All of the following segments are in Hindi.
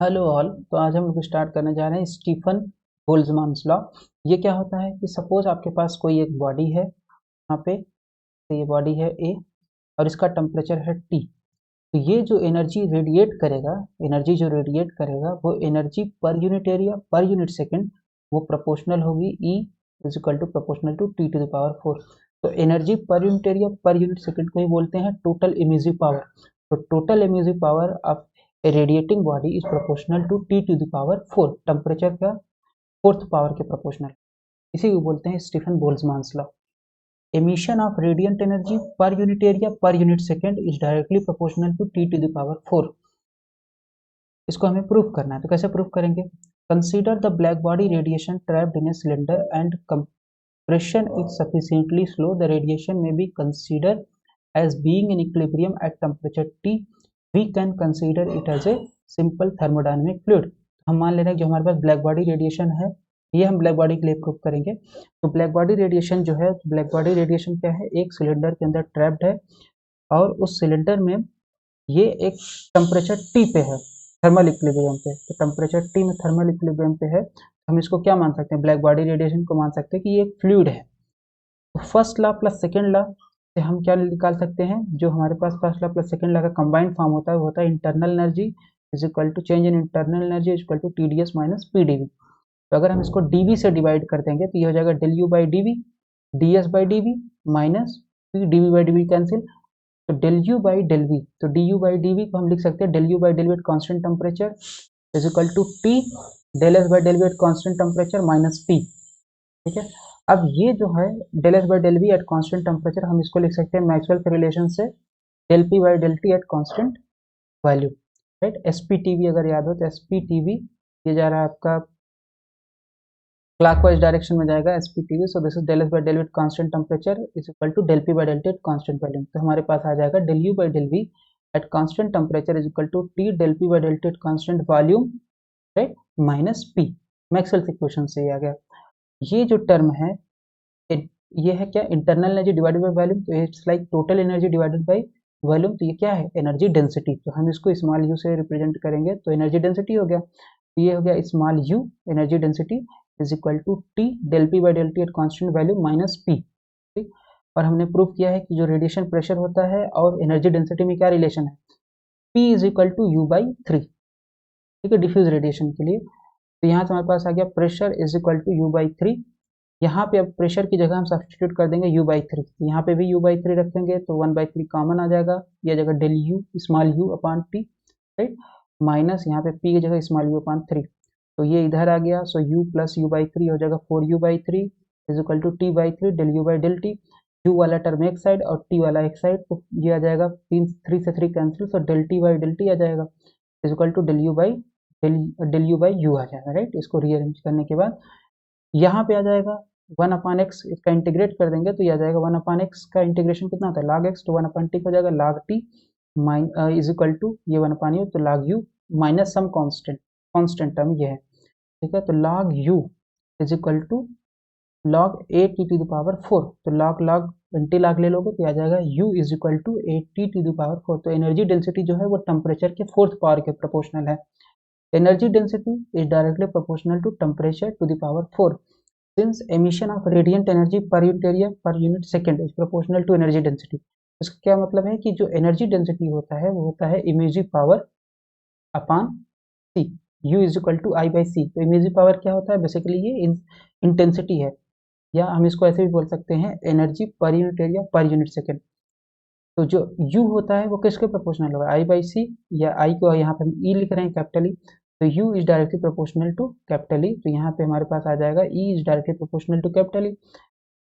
Hello all. तो आज हम लोग स्टार्ट करने जा रहे हैं स्टीफन बोल्ट्जमान लॉ। ये क्या होता है कि सपोज आपके पास कोई एक बॉडी है, यहाँ पे तो ये बॉडी है ए और इसका टेम्परेचर है टी। तो ये जो एनर्जी रेडिएट करेगा, एनर्जी जो रेडिएट करेगा वो energy per unit area per unit second वो प्रोपोर्शनल होगी E is equal to proportional to T to the power 4। तो energy per unit area per unit second को ही बोलते हैं टोटल इमिसिव पावर। तो total emissive power of a radiating body is proportional to T to the power 4। Temperature का फोर्थ पावर के प्रोपोर्शनल, इसी को बोलते हैं Stefan Boltzmann law. Emission of radiant energy per unit area per unit second is directly proportional to T to the power 4। इसको हमें प्रूव करना है, तो कैसे प्रूव करेंगे? Consider the black body radiation trapped in a cylinder and compression is sufficiently slow, the radiation may be considered as being in equilibrium at temperature T। We can consider it as a simple thermodynamic fluid। हम मान ले रहे हैं जो हमारे पास ब्लैक बॉडी रेडिएशन है, ये हम ब्लैक बॉडी के लिए प्रूव करेंगे। तो ब्लैक बॉडी रेडिएशन जो है, ब्लैक बॉडी रेडिएशन क्या है? एक सिलेंडर के अंदर ट्रैप्ड है और उस सिलेंडर में ये एक टेम्परेचर टी पे है, थर्मल इक्विलिब्रियम पे। तो टेम्परेचर टी में थर्मल इक्विलिब्रियम पे है, हम इसको क्या मान सकते हैं? ब्लैक बॉडी रेडिएशन को मान सकते हैं कि ये एक फ्लूइड है। तो first law plus second law से हम क्या निकाल सकते हैं? जो हमारे पास first law plus second law का कंबाइंड फॉर्म होता है वो होता है internal energy is equal to change in internal energy is equal to T D S minus P D V. तो अगर हम इसको डी वी से डिवाइड कर देंगे तो ये हो जाएगा del U by D V, D S by D V minus P D V by D V cancel. तो del U by del V, तो D U by D V को हम लिख सकते हैं del U by del V at constant temperature is equal to T del S by del V at constant temperature minus P. ठीक है, अब ये जो है del S by del V at constant temperature, हम इसको लिख सकते हैं मैक्सवेल के रिलेशन से del P by del T at constant value. Right, S P T V अगर याद हो तो एस पी टी वी ये जा रहा है आपका क्लॉकवाइज डायरेक्शन में जाएगा S P T V. So this is del S by del V at constant temperature is equal to del P by del T at constant value. तो हमारे पास आ जाएगा del U by del V at constant temperature is equal to T del P by del T at constant volume, right, minus P. Maxwell equation से आ गया। ये जो टर्म है ये है क्या? Internal energy divided by volume. तो it's like total energy divided by volume. तो ये क्या है? Energy density. तो हम इसको स्मॉल यू से रिप्रेजेंट करेंगे तो एनर्जी डेंसिटी हो गया। तो ये हो गया small U energy density is equal to T del P by del T at constant value minus P. ठीक, और हमने प्रूव किया है कि जो रेडिएशन प्रेशर होता है और एनर्जी डेंसिटी में क्या रिलेशन है? P is equal to U by three. ठीक है, डिफ्यूज रेडिएशन के लिए। तो यहाँ से हमारे पास आ गया pressure is equal to U by three. यहाँ पे अब प्रेशर की जगह हम सब्सटीट्यूट कर देंगे u बाई थ्री। यहाँ पे भी u बाई थ्री रखेंगे तो 1/3 कॉमन आ जाएगा, यह जगह del U small U upon T, right, minus यहाँ पे p की जगह स्मॉल यू अपॉन थ्री। तो ये इधर आ गया, so u plus U by three हो जाएगा 4u by three is equal to T by three del U by del T. U वाला टर्म एक साइड और टी वाला एक साइड, तो ये आ जाएगा तीन, थ्री से three cancel, so del T by del T आ जाएगा is equal to del U by del U by U आ जाएगा। राइट, इसको रीअरेंज करने के बाद यहाँ पे आ जाएगा 1 अपॉन एक्स, इसका इंटीग्रेट कर देंगे तो ये आ जाएगा 1 अपॉन एक्स का इंटीग्रेशन कितना होता है? log x। तो 1 अपॉन टी हो जाएगा log t is equal to ये 1 अपॉन यू तो log u minus some constant, constant term ये है। ठीक है, तो log u is equal to log a t to the power 4। तो log एंटी log ले लोगे तो आ जाएगा u is equal to a t to the power 4। तो एनर्जी डेंसिटी जो है वो टेम्परेचर के फोर्थ पावर के प्रोपोर्शनल है। Energy density is directly proportional to temperature to the power 4। Since emission of radiant energy per unit area per unit second is proportional to energy density। इसका क्या मतलब है कि जो एनर्जी डेंसिटी होता है वो होता है emissive power upon C, U is equal to I by C. तो इमेजिव पावर क्या होता है? बेसिकली ये इंटेंसिटी है, या हम इसको ऐसे भी बोल सकते हैं energy per unit area per unit second. तो जो U होता है वो किसके प्रोपोर्शनल होगा? आई बाई सी, या आई को यहाँ पे हम E लिख रहे हैं कैपिटल ई, तो U is directly proportional to capital E. तो यहाँ पे हमारे पास आ जाएगा E is directly proportional to capital E.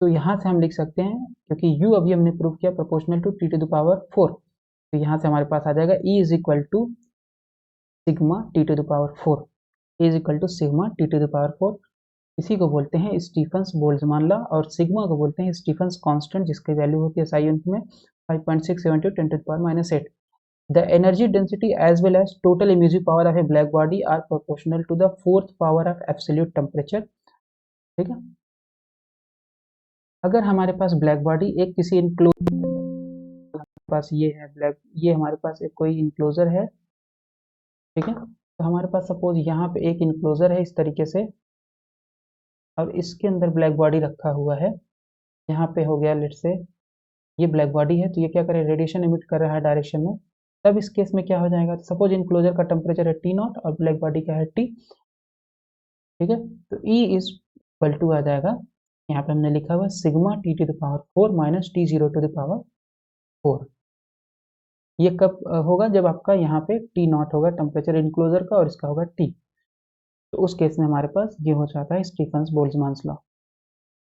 तो यहाँ से हम लिख सकते हैं, क्योंकि U अभी हमने प्रूव किया proportional to T to the power 4, तो यहाँ से हमारे पास आ जाएगा E is equal to sigma T to the power 4, E is equal to sigma T to the power 4। इसी को बोलते हैं स्टीफन्स बोल्ट्जमान लॉ, और सिग्मा को बोलते हैं स्टीफन्स कांस्टेंट, जिसकी वैल्यू होती है SI यूनिट में 5.672 10 to the power minus 8। The energy density as well as total emissive power of a black body are proportional to the fourth power of absolute temperature। ठीक है, अगर हमारे पास ब्लैक बॉडी एक किसी इनक्लोजर पास ये है ब्लैक, ये हमारे पास एक कोई इनक्लोजर है, ठीक है, तो हमारे पास सपोज यहाँ पे एक इनक्लोजर है इस तरीके से, और इसके अंदर ब्लैक बॉडी रखा हुआ है। यहाँ पे हो गया लेट से ये ब्लैक बॉडी है, तो ये क्या करे, रेडिएशन इमिट कर रहा है डायरेक्शन में। तब इस केस में क्या हो जाएगा, सपोज इनक्लोजर का टेम्परेचर है टी नॉट और ब्लैक बॉडी का है टी, ठीक है। तो ई इज इक्वल टू आ जाएगा, यहाँ पे हमने लिखा हुआ sigma T to the power 4 minus T zero to the power 4। ये कब होगा, जब आपका यहाँ पे टी नॉट होगा टेम्परेचर इनक्लोजर का और इसका होगा टी। तो उस केस में हमारे पास ये हो जाता है स्टीफन्स बोल्ट्जमान लॉ।